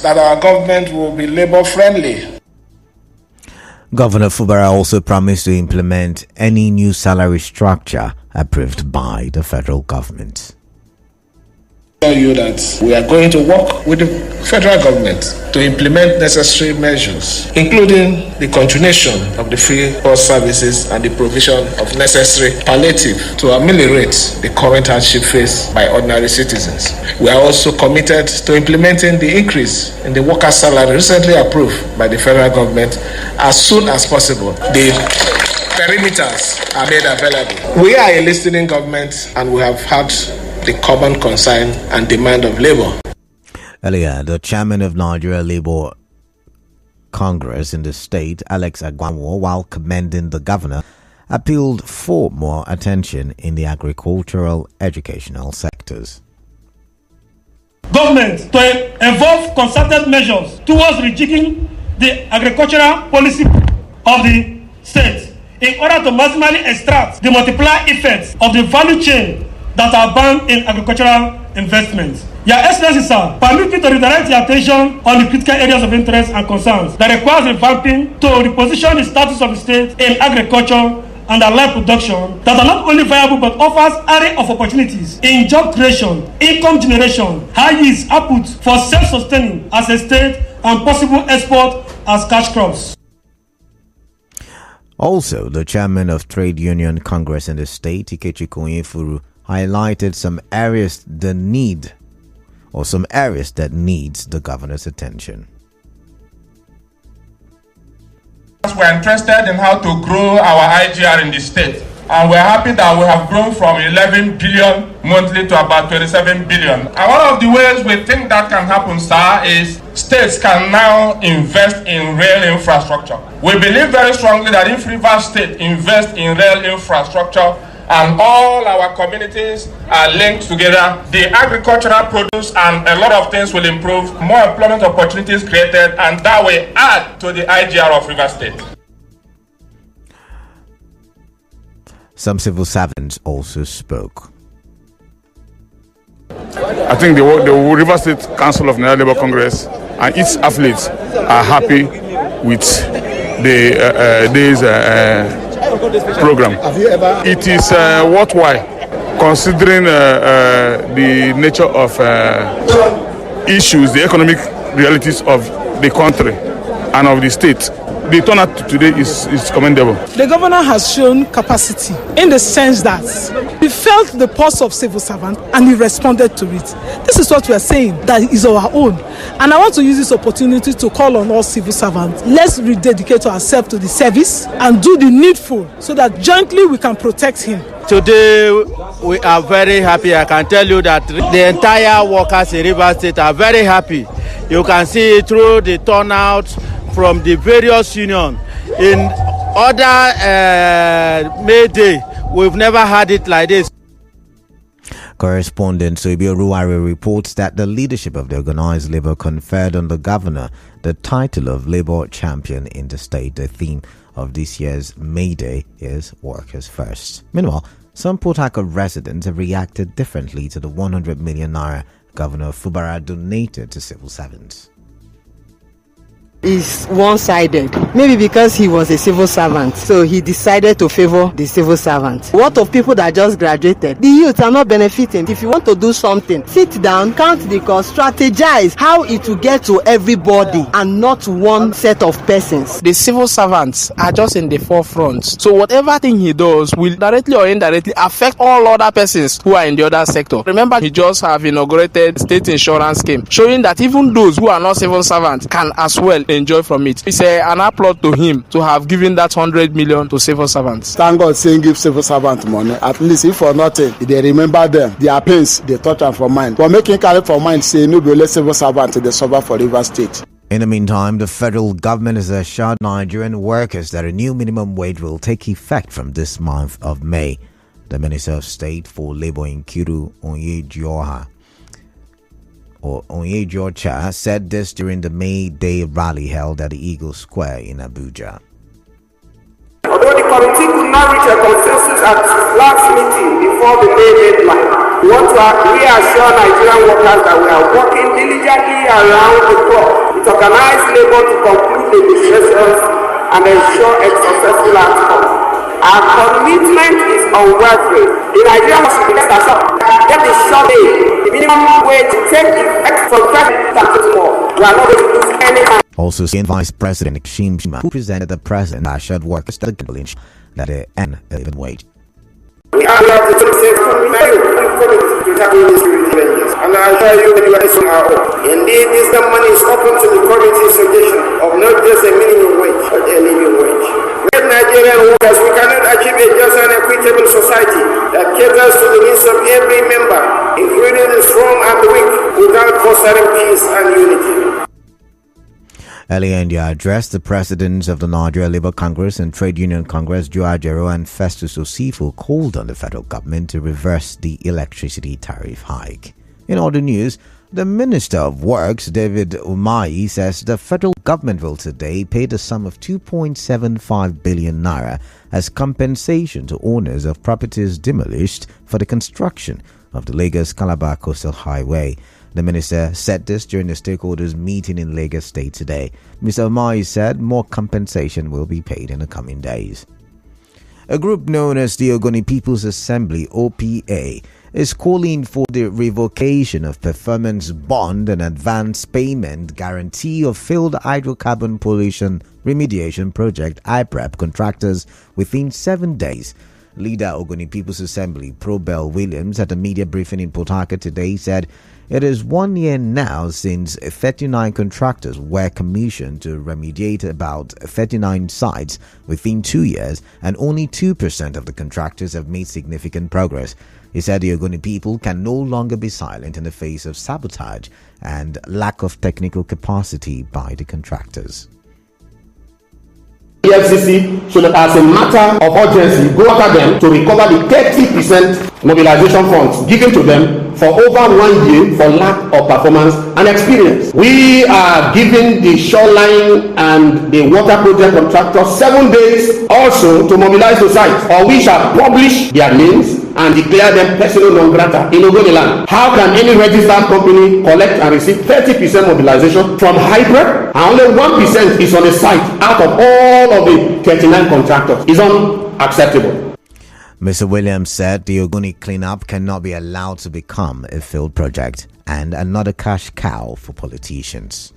that our government will be labor-friendly. Governor Fubara also promised to implement any new salary structure approved by the federal government. I tell you that we are going to work with the federal government to implement necessary measures, including the continuation of the free bus services and the provision of necessary palliative to ameliorate the current hardship faced by ordinary citizens. We are also committed to implementing the increase in the workers' salary recently approved by the federal government as soon as possible. The perimeters are made available. We are a listening government and we have had the common concern and demand of labor. Earlier, the chairman of Nigeria Labour Congress in the state, Alex Agwanwo, while commending the governor, appealed for more attention in the agricultural educational sectors. Government to involve concerted measures towards rejigging the agricultural policy of the state in order to maximally extract the multiplier effects of the value chain that are bound in agricultural investments. Your Excellency, sir, permit me to redirect your attention on the critical areas of interest and concerns that requires revamping to reposition the status of the state in agriculture and allied production that are not only viable but offers array of opportunities in job creation, income generation, high yields output for self-sustaining as a state and possible export as cash crops. Also, the chairman of Trade Union Congress in the state, Ikechi Konyefuru, highlighted some areas that needs the governor's attention. We are interested in how to grow our IGR in the state, and we're happy that we have grown from 11 billion monthly to about 27 billion. And one of the ways we think that can happen, sir, is states can now invest in rail infrastructure. We believe very strongly that if Rivers State invests in rail infrastructure, and all our communities are linked together, the agricultural produce and a lot of things will improve, more employment opportunities created, and that will add to the IGR of Rivers State. Some civil servants also spoke. I think the Rivers State Council of Nigeria Labour Congress and its affiliates are happy with the day's program. It is worthwhile considering the nature of issues, the economic realities of the country and of the state. The turnout today is commendable. The governor has shown capacity in the sense that he felt the pulse of civil servant and he responded to it. This is what we are saying, that is our own. And I want to use this opportunity to call on all civil servants. Let's rededicate ourselves to the service and do the needful so that jointly we can protect him. Today we are very happy. I can tell you that the entire workers in Rivers State are very happy. You can see through the turnout from the various unions. In other May Day, we've never had it like this. Correspondent Soibio Ruwari reports that the leadership of the organized labor conferred on the governor the title of Labor Champion in the state. The theme of this year's May Day is Workers First. Meanwhile, some Port Harcourt residents have reacted differently to the 100 million naira Governor Fubara donated to civil servants. Is one-sided, maybe because he was a civil servant, so he decided to favor the civil servant. What of people that just graduated? The youth are not benefiting. If you want to do something, sit down, count the cost, strategize how it will get to everybody and not one set of persons. The civil servants are just in the forefront, so whatever thing he does will directly or indirectly affect all other persons who are in the other sector. Remember, he just have inaugurated state insurance scheme, showing that even those who are not civil servants can as well enjoy from it. It's an applaud to him to have given that 100 million to civil servants. Thank God saying give civil servant money. At least if for nothing, they remember them. Their pains, they touch them for mind. But making carry for mind, say no be let civil servant they suffer for Rivers State. In the meantime, the federal government has assured Nigerian workers that a new minimum wage will take effect from this month of May. The Minister of State for Labour Nkiru Onyejocha said this during the May Day rally held at the Eagle Square in Abuja. Although the committee could not reach a consensus at last meeting before the May deadline, we want to reassure Nigerian workers that we are working diligently around the clock to organize labor to conclude negotiations and ensure a successful outcome. Our commitment is unwavering. The Nigerian should be let aside. Get the short day, the minimum wage to take effect from 2034. We are not going to lose any time. Also, seen Vice President Kashim Shettima, who presented the president, assured workers that they end a living wage. We are here to take to tackle these challenges, and I assure you that you are on our own. Indeed, this money is open to the committee's suggestion of not just a minimum wage, but a living wage. Great Nigerian workers, we cannot achieve a just and equitable society that caters to the needs of every member, including the strong and the weak, without fostering peace and unity. Earlier in their address, the presidents of the Nigeria Labour Congress and Trade Union Congress, Joe Ajero and Festus Osifo, called on the federal government to reverse the electricity tariff hike. In other news, the Minister of Works, David Umahi, says the federal government will today pay the sum of 2.75 billion naira as compensation to owners of properties demolished for the construction of the Lagos-Calabar Coastal Highway. The minister said this during the stakeholders meeting in Lagos State today. Mr. Umahi said more compensation will be paid in the coming days. A group known as the Ogoni People's Assembly, OPA, is calling for the revocation of performance bond and advance payment guarantee of failed hydrocarbon pollution remediation project IPREP contractors within 7 days. Leader Ogoni People's Assembly, Probel Williams, at a media briefing in Port Harcourt today said it is 1 year now since 39 contractors were commissioned to remediate about 39 sites within 2 years, and only 2% of the contractors have made significant progress. He said the Ogoni people can no longer be silent in the face of sabotage and lack of technical capacity by the contractors. The FCC should, as a matter of urgency, go after them to recover the 30% mobilization funds given to them for over 1 year for lack of performance and experience. We are giving the shoreline and the water project contractors 7 days also to mobilize the sites, or we shall publish their names and declare them persona non grata in Ogoniland. How can any registered company collect and receive 30% mobilization from Hyper and only 1% is on the site out of all of the 39 contractors? It's unacceptable. Mr. Williams said the Ogoni cleanup cannot be allowed to become a failed project and another cash cow for politicians.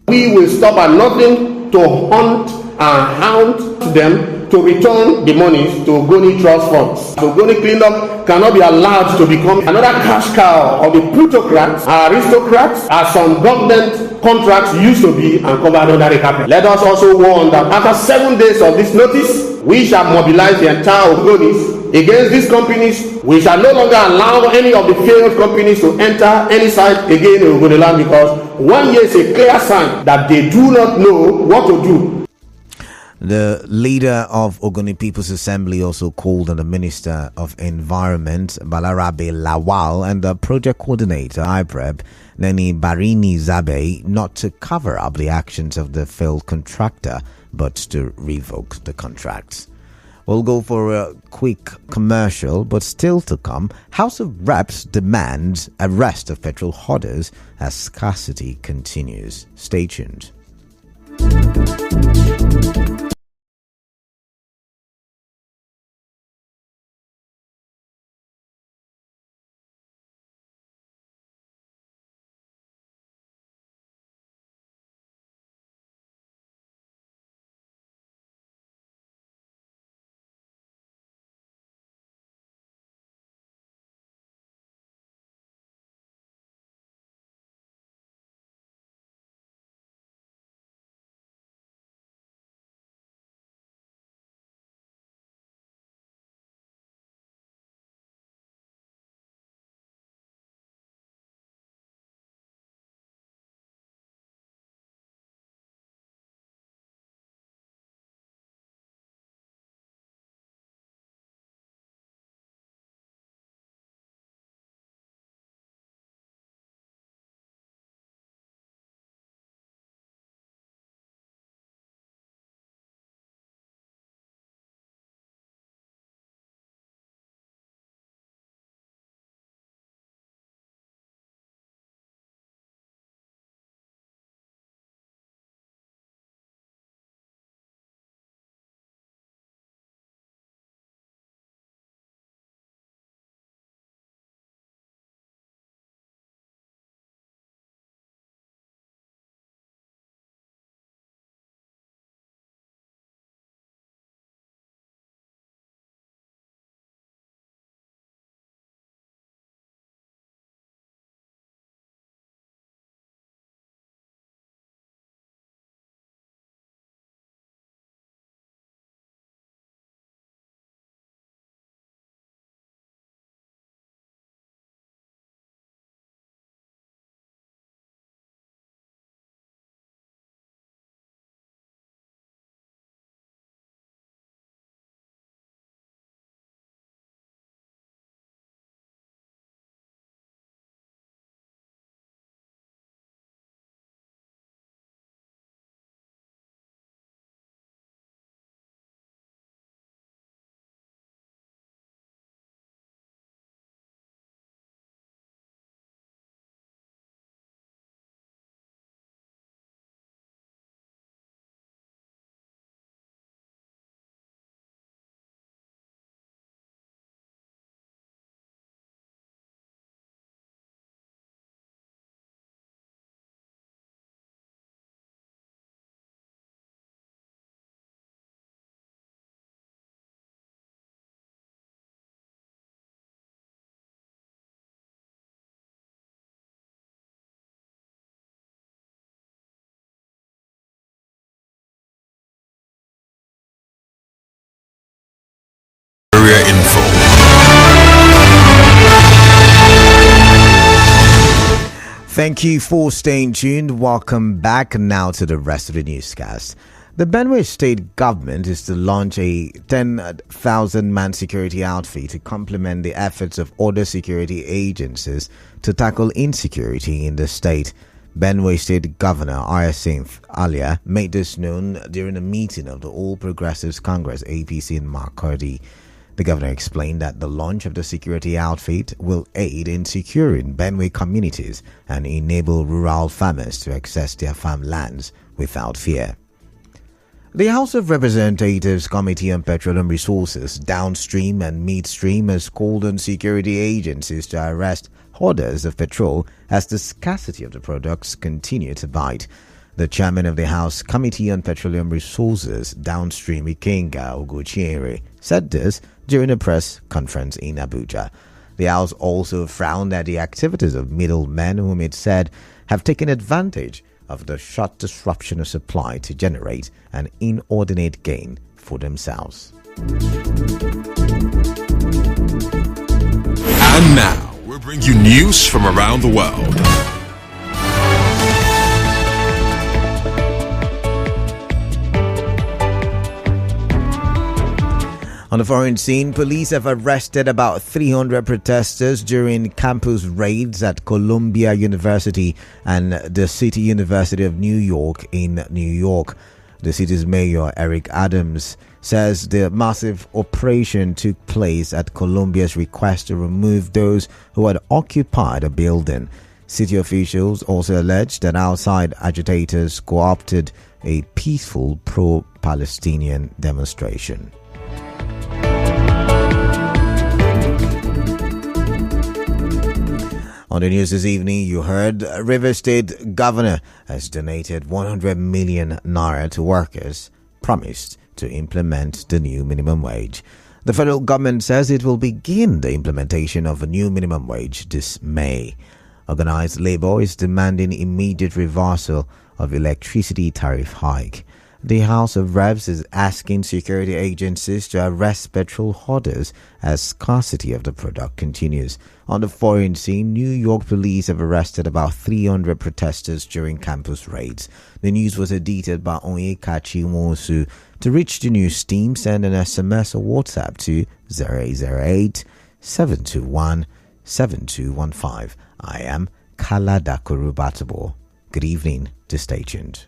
We will stop at nothing to hunt and hound them to return the monies to Ogoni Trust Funds. The Ogoni cleanup cannot be allowed to become another cash cow of the plutocrats, aristocrats, as some government contracts used to be, and covered under the carpet. Let us also warn that after 7 days of this notice, we shall mobilize the entire Ogonis against these companies. We shall no longer allow any of the failed companies to enter any site again in Ogoniland, because 1 year is a clear sign that they do not know what to do. The leader of Ogoni People's Assembly also called on the Minister of Environment, Balarabe Lawal, and the project coordinator, IPREP, Neni Barini Zabe, not to cover up the actions of the failed contractor, but to revoke the contracts. We'll go for a quick commercial, but still to come, House of Reps demands arrest of petrol hoarders as scarcity continues. Stay tuned. Thank you for staying tuned. Welcome back now to the rest of the newscast. The Benue State government is to launch a 10,000-man security outfit to complement the efforts of other security agencies to tackle insecurity in the state. Benue State Governor Hyacinth Alia made this known during a meeting of the All Progressives Congress APC in Makurdi. The governor explained that the launch of the security outfit will aid in securing Benue communities and enable rural farmers to access their farmlands without fear. The House of Representatives Committee on Petroleum Resources, Downstream and Midstream has called on security agencies to arrest hoarders of petrol as the scarcity of the products continue to bite. The chairman of the House Committee on Petroleum Resources, Downstream, Ikenga Oguchiere, said this during a press conference in Abuja. The House also frowned at the activities of middlemen whom it said have taken advantage of the short disruption of supply to generate an inordinate gain for themselves. And now, we'll bring you news from around the world. On the foreign scene, police have arrested about 300 protesters during campus raids at Columbia University and the City University of New York in New York. The city's mayor, Eric Adams, says the massive operation took place at Columbia's request to remove those who had occupied a building. City officials also alleged that outside agitators co-opted a peaceful pro-Palestinian demonstration. On the news this evening, you heard River State Governor has donated 100 million naira to workers, promised to implement the new minimum wage. The federal government says it will begin the implementation of a new minimum wage this May. Organized labor is demanding immediate reversal of electricity tariff hike. The House of Reps is asking security agencies to arrest petrol hoarders as scarcity of the product continues. On the foreign scene, New York police have arrested about 300 protesters during campus raids. The news was edited by Onyekachi Nwosu. To reach the news team, send an SMS or WhatsApp to 0808 721 7215. I am Kala Dakurubatubo. Good evening to stay tuned.